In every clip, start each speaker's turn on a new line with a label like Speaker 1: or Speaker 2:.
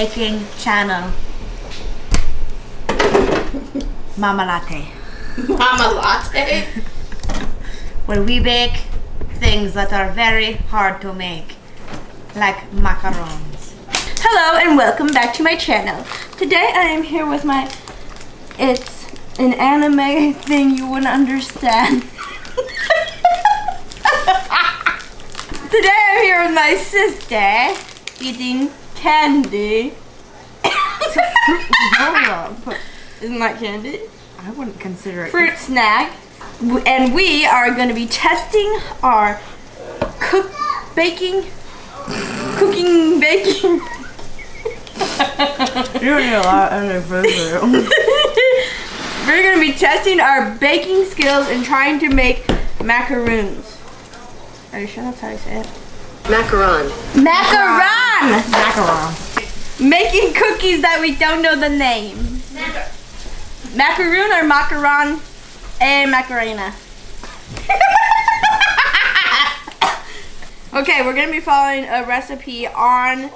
Speaker 1: baking channel. Mama Latte.
Speaker 2: Mama Latte?
Speaker 1: Where we bake things that are very hard to make, like macarons.
Speaker 2: Hello and welcome back to my channel. Today I am here with it's an anime thing you wouldn't understand. Today I'm here with my sister eating candy. Isn't that candy?
Speaker 1: I wouldn't consider it
Speaker 2: fruit snack. And we are going to be testing our baking.
Speaker 1: You need a lot of food.
Speaker 2: We're going to be testing our baking skills and trying to make macaroons. Are you sure that's how you say it?
Speaker 3: Macaron.
Speaker 2: Macaron!
Speaker 1: Macaron.
Speaker 2: Making cookies that we don't know the name. Macaroon or macaron and macarena. Okay, we're going to be following a recipe on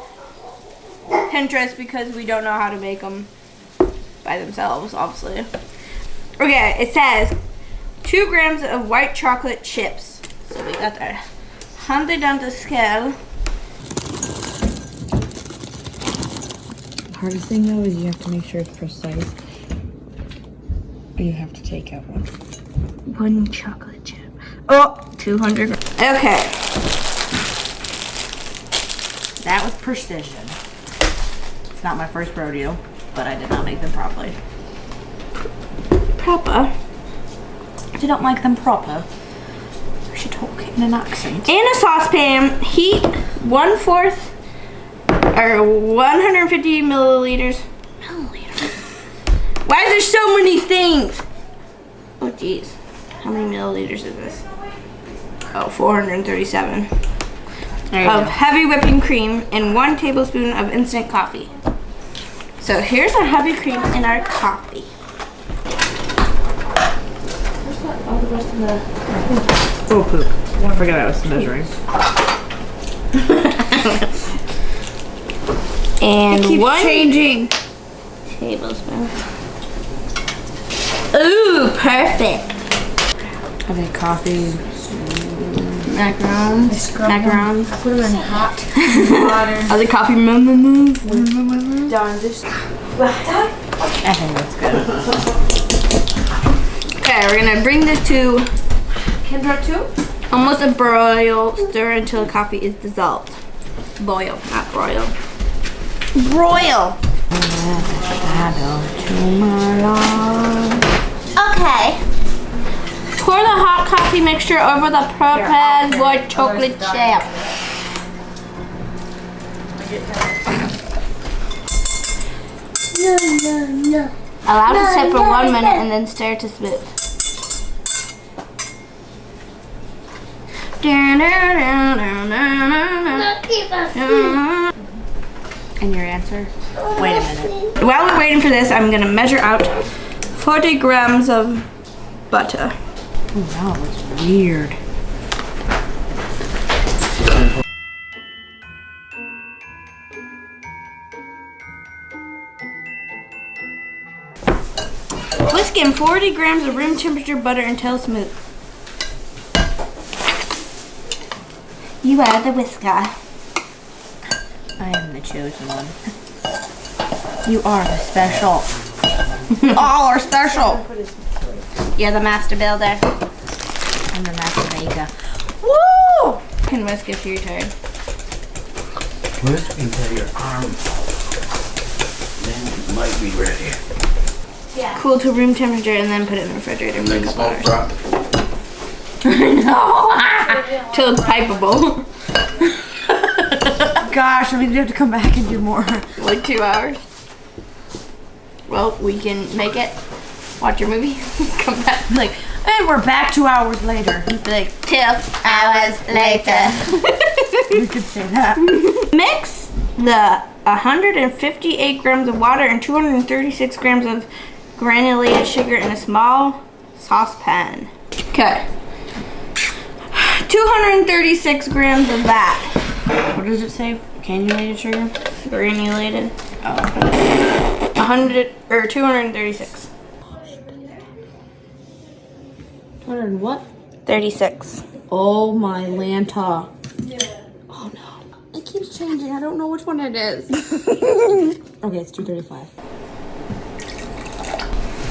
Speaker 2: Pinterest because we don't know how to make them by themselves, obviously. Okay, it says 2 grams of white chocolate chips. So we got our 100 on the scale.
Speaker 1: The hardest thing though is you have to make sure it's precise. You have to take out one chocolate chip.
Speaker 2: Oh, 200. Okay.
Speaker 1: That was precision. It's not my first rodeo, but I did not make them properly.
Speaker 2: Proper.
Speaker 1: I don't like them proper. We should talk in an accent.
Speaker 2: In a saucepan, heat 1/4 or 150 milliliters. Why is there so many things? Oh geez. How many milliliters is this? Oh, 437. Of heavy whipping cream and 1 tablespoon of instant coffee. So here's our heavy cream and our coffee. Where's all the rest of the...
Speaker 1: Oh poop. I forgot I was measuring.
Speaker 2: And
Speaker 1: it keeps
Speaker 2: 1
Speaker 1: changing
Speaker 2: tablespoon. Ooh, perfect.
Speaker 1: I think coffee.
Speaker 2: Macarons. Macarons.
Speaker 3: Put them in hot water.
Speaker 2: Are the coffee
Speaker 3: Darn this.
Speaker 1: I think that's good.
Speaker 2: Okay, we're gonna bring this to
Speaker 3: Kendra too?
Speaker 2: almost a broil. Stir until the coffee is dissolved. Boil, not broil. Broil. Okay. Pour the hot coffee mixture over the prepared white chocolate chip.
Speaker 3: No.
Speaker 2: Allow to sit for 1 minute and then stir to smooth.
Speaker 1: And your answer? Wait a minute.
Speaker 2: While we're waiting for this, I'm gonna measure out 40 grams of butter.
Speaker 1: Oh wow, that's weird.
Speaker 2: Whisk in 40 grams of room temperature butter until smooth. You are the whisker.
Speaker 1: I am the chosen one. You are the special.
Speaker 2: All are special. You're the master builder.
Speaker 1: I'm the master baker.
Speaker 2: Woo! You can whisk if you're tired.
Speaker 4: Whisk until your arm then it might be ready.
Speaker 2: Cool to room temperature and then put it in the refrigerator for a couple
Speaker 4: Smoke
Speaker 2: hours.
Speaker 4: drop.
Speaker 2: No! Till it's pipeable.
Speaker 1: Gosh, I mean, you have to come back and do more.
Speaker 2: Like 2 hours. Well, we can make it. Watch your movie. Come back.
Speaker 1: Like, and we're back 2 hours later.
Speaker 2: Be like 2 hours later.
Speaker 1: You could say that.
Speaker 2: Mix the 158 grams of water and 236 grams of granulated sugar in a small saucepan. Okay. 236 grams of that.
Speaker 1: What does it say? Cannulated sugar?
Speaker 2: Granulated. 100 or 236.
Speaker 3: 100 what?
Speaker 2: 36.
Speaker 3: Oh my Lanta. Oh no. It keeps changing. I don't know which one it is. Okay, it's 235.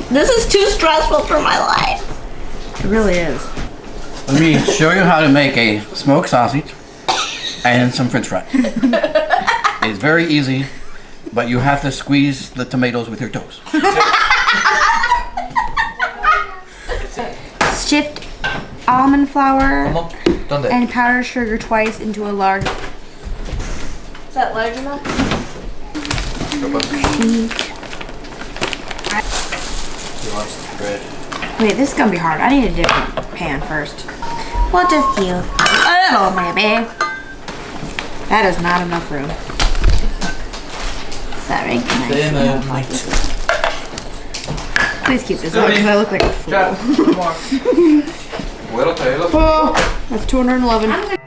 Speaker 2: This is too stressful for my life.
Speaker 3: It really is.
Speaker 4: Let me show you how to make a smoked sausage and some french fries. It's very easy, but you have to squeeze the tomatoes with your toes.
Speaker 2: Shift almond flour and powdered sugar twice into a large. Is that large enough?
Speaker 3: Wait, this is gonna be hard. I need a different pan first.
Speaker 2: What does you?
Speaker 3: Oh, maybe. That is not enough room.
Speaker 2: Sorry.
Speaker 3: Please keep this up because I look like a fool. Oh, that's 211.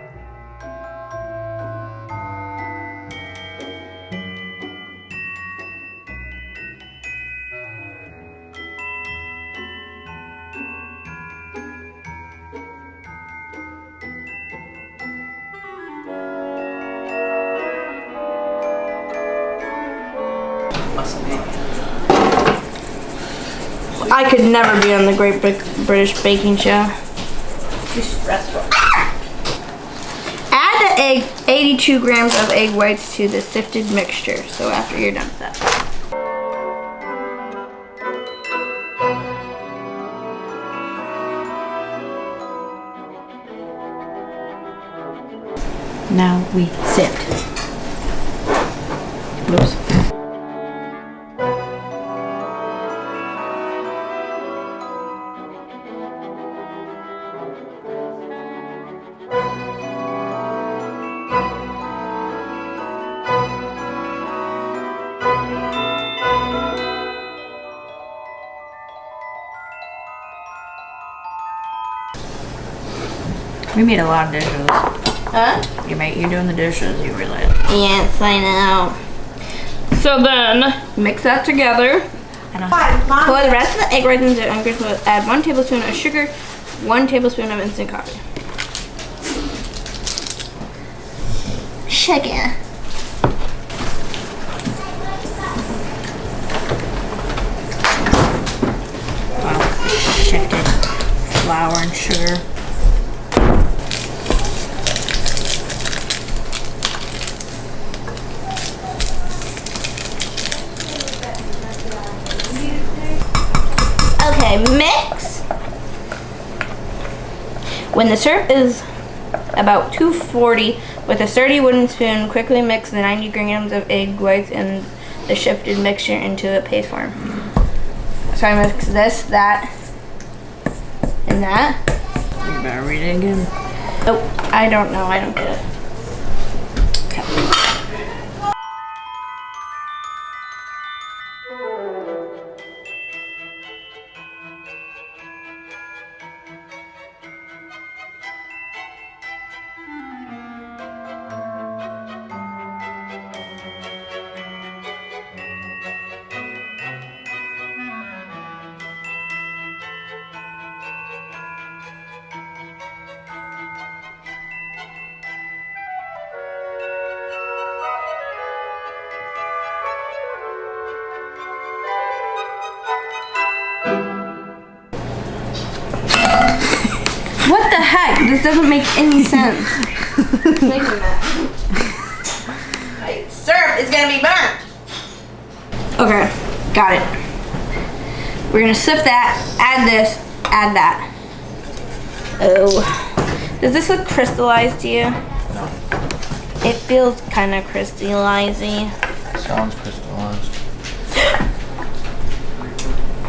Speaker 2: I could never be on the Great British Baking Show. Too stressful. Add the egg, 82 grams of egg whites to the sifted mixture. So after you're done with that.
Speaker 3: Now we sift. Oops. We made a lot of dishes.
Speaker 2: Huh?
Speaker 3: You're doing the dishes, you realize.
Speaker 2: Yes, I know. So then, mix that together. Pour the rest of the egg whites into the uncrushed. Add 1 tablespoon of sugar, 1 tablespoon of instant coffee. Sugar.
Speaker 3: Shifted flour and sugar.
Speaker 2: Okay, mix. When the syrup is about 240, with a sturdy wooden spoon, quickly mix the 90 grams of egg whites and the shifted mixture into a paste form. So I mix this, that, and that.
Speaker 3: You better read it again.
Speaker 2: Oh, I don't know. I don't get it. Okay. What the heck? This doesn't make any sense. Making that. My syrup is gonna be burnt. Okay, got it. We're gonna sift that, add this, add that. Oh. Does this look crystallized to you?
Speaker 4: No.
Speaker 2: It feels kind of crystallizing.
Speaker 4: Sounds crystallized.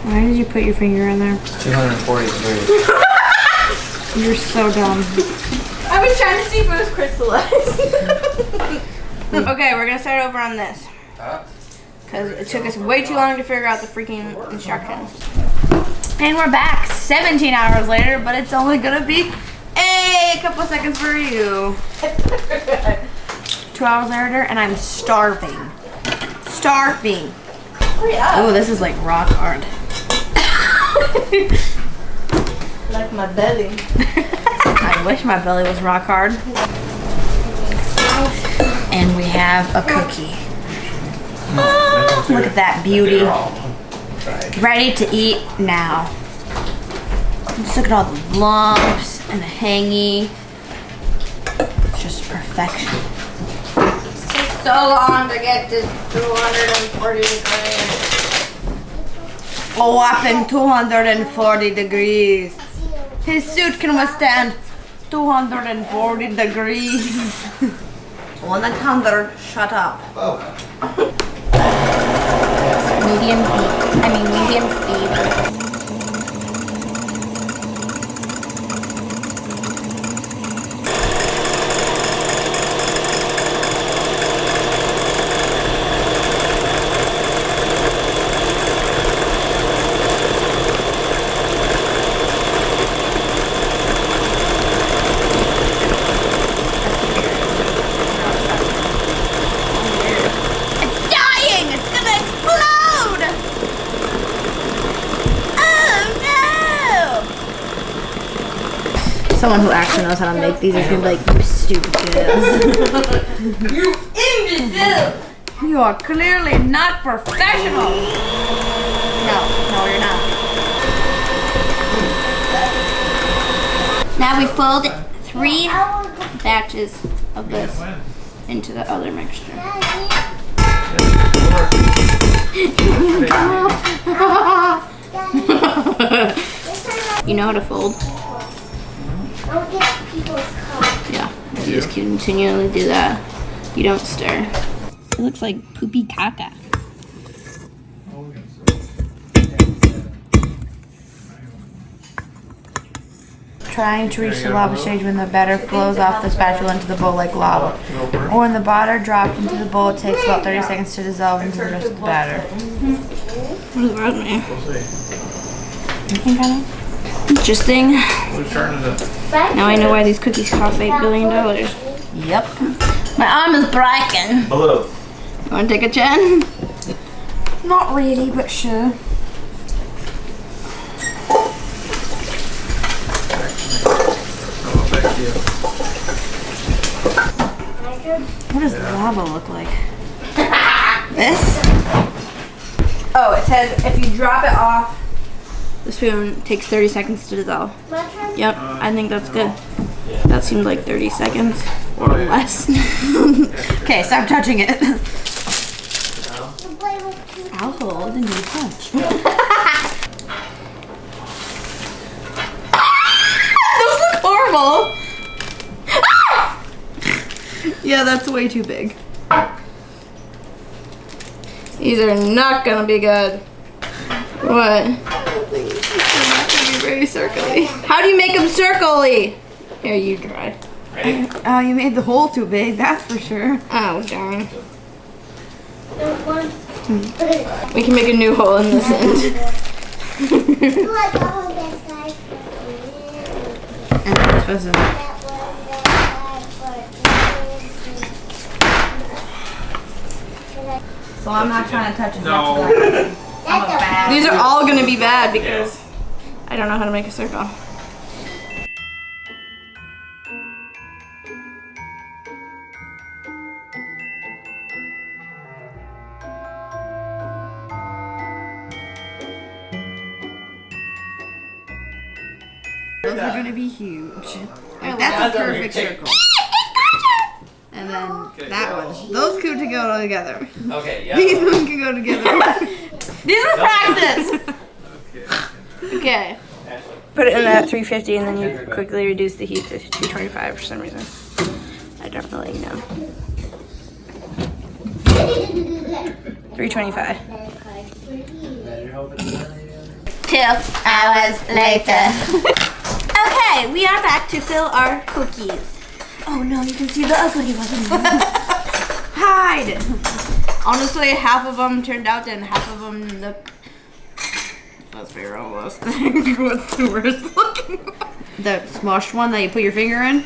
Speaker 3: Why did you put your finger in there?
Speaker 4: 243.
Speaker 3: You're so dumb.
Speaker 2: I was trying to see if it was crystallized. Okay, we're gonna start over on this. Because it took us way too long to figure out the freaking instructions.
Speaker 3: And we're back 17 hours later, but it's only gonna be a couple seconds for you. 2 hours later, and I'm starving.
Speaker 2: starving.
Speaker 3: Oh, this is like rock hard.
Speaker 2: Like my belly.
Speaker 3: I wish my belly was rock hard. And we have a cookie. Oh, look at that beauty. Ready to eat now. Just look at all the lumps and the hangy. It's just perfection.
Speaker 2: It takes so long to get to 240 degrees.
Speaker 3: A whopping 240 degrees. His suit can withstand 240 degrees. 100, shut up.
Speaker 2: Medium heat. I mean medium speed.
Speaker 3: Someone who actually knows how to make these is gonna be like, you stupid kids.
Speaker 2: You imbecile!
Speaker 3: You are clearly not professional.
Speaker 2: No, you're not. Now we fold 3 batches of this into the other mixture. You know how to fold? Yeah, you just continually do that. You don't stir. It looks like poopy caca.
Speaker 3: Trying to reach the lava stage when the batter flows off the spatula into the bowl like lava. Or when the batter dropped into the bowl, it takes about 30 seconds to dissolve into the rest of the batter.
Speaker 2: What does that mean?
Speaker 3: Anything kind of?
Speaker 2: Interesting. Now I know why these cookies cost $8 billion.
Speaker 3: Yep.
Speaker 2: My arm is breaking.
Speaker 5: Hello.
Speaker 2: You want to take a chin?
Speaker 3: Not really, but sure. What does lava look like?
Speaker 2: This? Oh, it says if you drop it off the spoon, it takes 30 seconds to dissolve. Yep, I think that's good. That seemed like 30 seconds or less.
Speaker 3: Okay, stop touching it. I'll hold and you punch.
Speaker 2: Those look horrible. Yeah, that's way too big. These are not gonna be good. What? They're not gonna be very circly. How do you make them circly? Here, you try.
Speaker 3: Oh, you made the hole too big, that's for sure.
Speaker 2: Oh, darn. We can make a new hole in this end.
Speaker 3: And I'm supposed to... So I'm not trying to touch as much as I'm a bad.
Speaker 2: These are all gonna be bad because I don't know how to make a circle.
Speaker 3: Those are gonna be huge. Like, that's a perfect circle. And then that one. Those two to go together.
Speaker 5: Okay, yeah.
Speaker 3: These ones can go together.
Speaker 2: These are practice! Okay. Put it in at 350 and then you quickly reduce the heat to 225 for some reason. I don't really know. 325. 2 hours later. Okay, we are back to fill our cookies. Oh no, you can see the ugly ones. Hide! Honestly, half of them turned out and half of them look... Let's figure out what's the worst looking one.
Speaker 3: The smushed one that you put your finger in?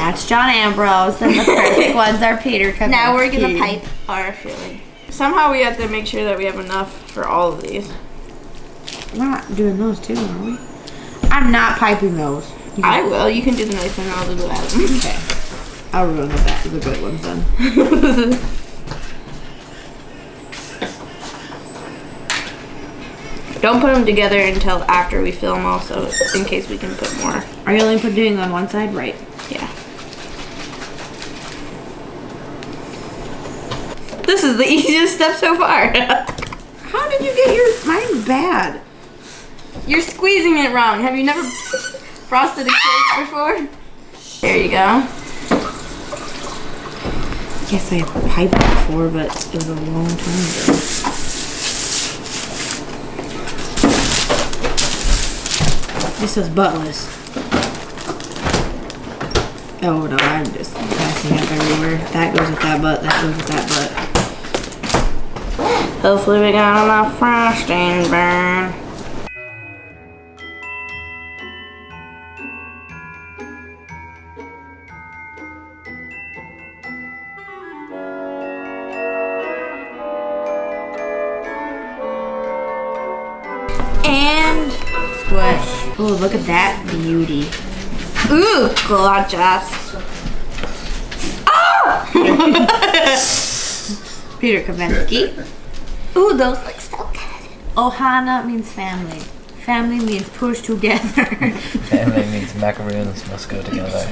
Speaker 3: That's John Ambrose, and the perfect ones are Peter Kaminsky.
Speaker 2: Now we're gonna pipe our filling. Somehow we have to make sure that we have enough for all of these.
Speaker 3: We're not doing those too, are we? I'm not piping those.
Speaker 2: I will. You can do the nice one and I'll do the bad one.
Speaker 3: Okay. I'll ruin the good ones then.
Speaker 2: Don't put them together until after we film also, in case we can put more.
Speaker 3: Are you only doing on one side? Right.
Speaker 2: Yeah. This is the easiest step so far.
Speaker 3: How did you get yours? Mine's bad.
Speaker 2: You're squeezing it wrong. Have you never frosted a cake before? There you go.
Speaker 3: Yes, I have piped before, but it was a long time ago. This was buttless. Oh no, I'm just passing up everywhere. That goes with that butt, that goes with that butt.
Speaker 2: Hopefully we got enough frosting burn. And squish.
Speaker 3: Oh, look at that beauty.
Speaker 2: Ooh, gorgeous. Oh!
Speaker 3: Peter Kaminsky.
Speaker 2: Ooh, those look so good.
Speaker 3: Ohana means family. Family means push together.
Speaker 5: Family means macaroons must go together.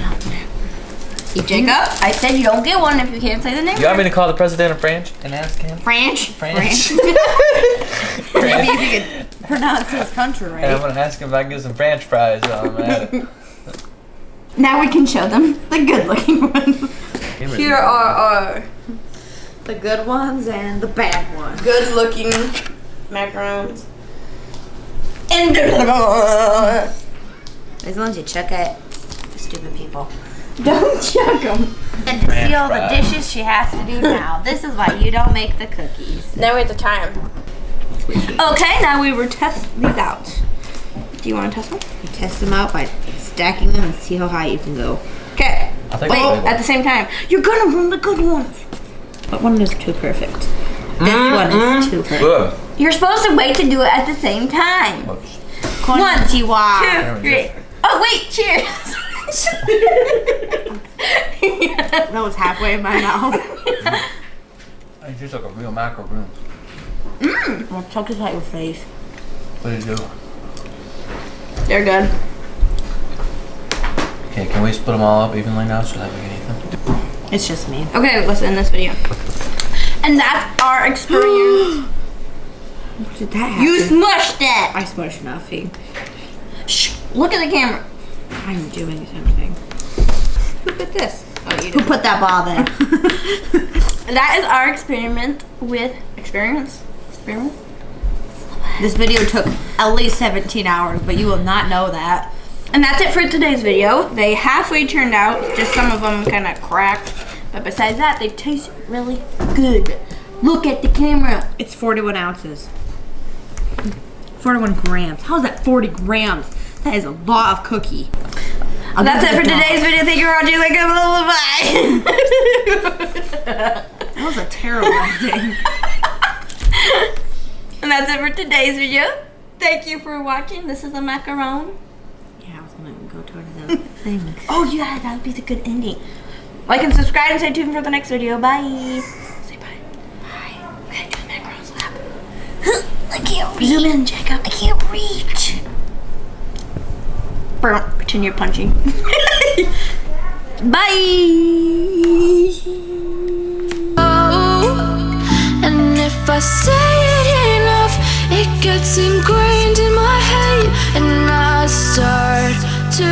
Speaker 2: Jacob, I said you don't get one if you can't say the name.
Speaker 5: You want me to call the president of France and ask him?
Speaker 2: French.
Speaker 5: France.
Speaker 3: Maybe if you could pronounce his country
Speaker 5: And I'm
Speaker 3: right.
Speaker 5: gonna ask him if I can get some French fries while I'm at it.
Speaker 2: Now we can show them the good looking ones. Here are our
Speaker 3: The good ones and the bad ones.
Speaker 2: good looking macarons. And
Speaker 3: As long as you chuck it, stupid people.
Speaker 2: don't chuck them.
Speaker 3: And to see all the dishes she has to do now. This is why you don't make the cookies.
Speaker 2: Now we have to tie them. Okay, now we will test these out. Do you want to test them?
Speaker 3: You test them out by stacking them and see how high you can go.
Speaker 2: Okay.
Speaker 5: I'll take
Speaker 2: Wait,
Speaker 5: the big
Speaker 2: at the same time. You're gonna run the good ones.
Speaker 3: But one is too perfect. This one is too perfect.
Speaker 5: Good.
Speaker 2: You're supposed to wait to do it at the same time.
Speaker 5: Oops.
Speaker 3: Konnichiwa.
Speaker 2: 2, 3. Oh wait, cheers.
Speaker 3: That was halfway in my mouth.
Speaker 5: I just like a real macaroon.
Speaker 3: Well, chuck it at your face.
Speaker 5: What do you do?
Speaker 2: They're good.
Speaker 5: Okay, can we split them all up evenly now so that we can eat them?
Speaker 3: It's just me.
Speaker 2: Okay, let's end this video. And that's our experience.
Speaker 3: What did that happen?
Speaker 2: You smushed it.
Speaker 3: I smushed nothing.
Speaker 2: Shh, look at the camera.
Speaker 3: I'm doing something.
Speaker 2: Look at this. Oh, you
Speaker 3: Who
Speaker 2: did.
Speaker 3: put that ball there?
Speaker 2: That is our experiment with experiment.
Speaker 3: This video took at least 17 hours, but you will not know that.
Speaker 2: And that's it for today's video. They halfway turned out, just some of them kind of cracked. But besides that, they taste really good. Look at the camera.
Speaker 3: It's 41 ounces. 41 grams. How is that 40 grams? That is a lot of cookie.
Speaker 2: That's it for today's video. Thank you for watching. Like, bye.
Speaker 3: That was a terrible ending.
Speaker 2: And that's it for today's video. Thank you for watching. This is a macaron.
Speaker 3: Yeah, I was gonna go to the thing.
Speaker 2: Oh yeah, that would be the good ending. Like and subscribe and stay tuned for the next video. Bye. Say bye. Bye. Okay, do the macaron slap. I can't reach. Zoom in, Jacob. I can't reach. Pretend you're punching. Bye.
Speaker 6: And if I say it enough, it gets ingrained in my head, and I start to